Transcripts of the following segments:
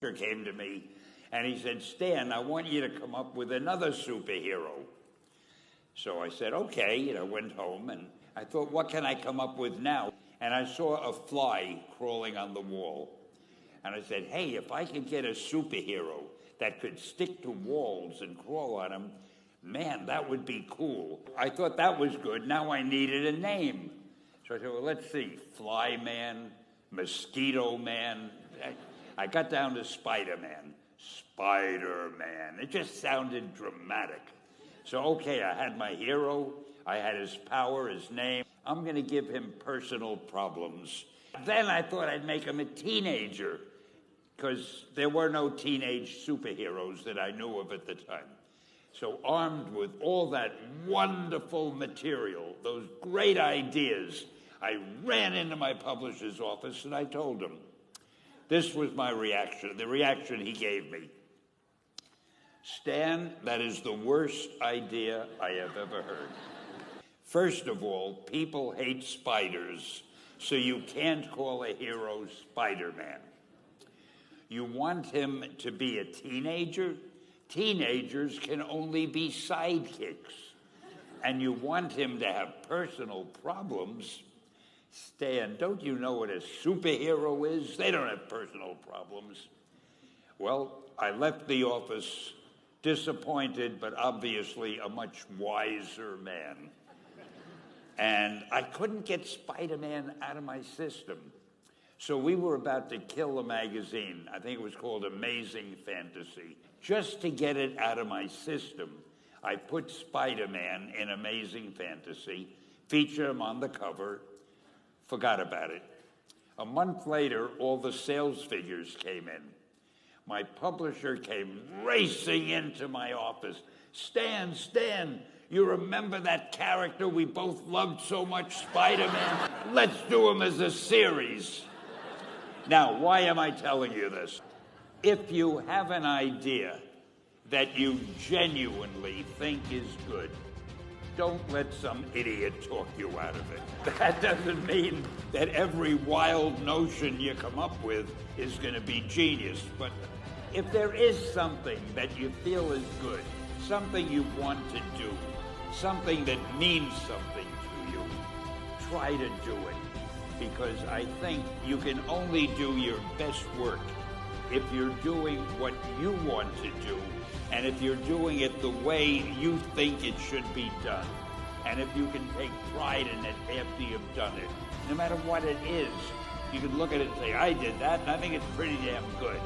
came to me and he said, Stan, I want you to come up with another superhero. So I said, okay, and I went home and I thought, what can I come up with now? And I saw a fly crawling on the wall. And I said, hey, if I could get a superhero that could stick to walls and crawl on them, man, that would be cool. I thought that was good. Now I needed a name. So I said, well, let's see, Fly Man, Mosquito Man. I got down to Spider-Man. Spider-Man. It just sounded dramatic. So, okay, I had my hero. I had his power, his name. I'm going to give him personal problems. Then I thought I'd make him a teenager, because there were no teenage superheroes that I knew of at the time. So armed with all that wonderful material, those great ideas, I ran into my publisher's office and I told him. This was my reaction, the reaction he gave me. Stan, that is the worst idea I have ever heard. First of all, people hate spiders, so you can't call a hero Spider-Man. You want him to be a teenager? Teenagers can only be sidekicks. And you want him to have personal problems? Stan, don't you know what a superhero is? They don't have personal problems. Well, I left the office disappointed, but obviously a much wiser man. And I couldn't get Spider-Man out of my system. So we were about to kill a magazine. I think it was called Amazing Fantasy. Just to get it out of my system, I put Spider-Man in Amazing Fantasy, featured him on the cover, forgot about it. A month later, all the sales figures came in. My publisher came racing into my office. Stan, you remember that character we both loved so much, Spider-Man? Let's do him as a series. Now, why am I telling you this? If you have an idea that you genuinely think is good, don't let some idiot talk you out of it. That doesn't mean that every wild notion you come up with is going to be genius. But if there is something that you feel is good, something you want to do, something that means something to you, try to do it. Because I think you can only do your best work if you're doing what you want to do, and if you're doing it the way you think it should be done, and if you can take pride in it after you've done it. No matter what it is, you can look at it and say, I did that, and I think it's pretty damn good.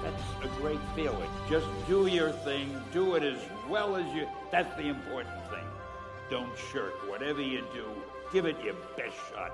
That's a great feeling. Just do your thing, do it as well as you, that's the important thing. Don't shirk. Whatever you do, give it your best shot.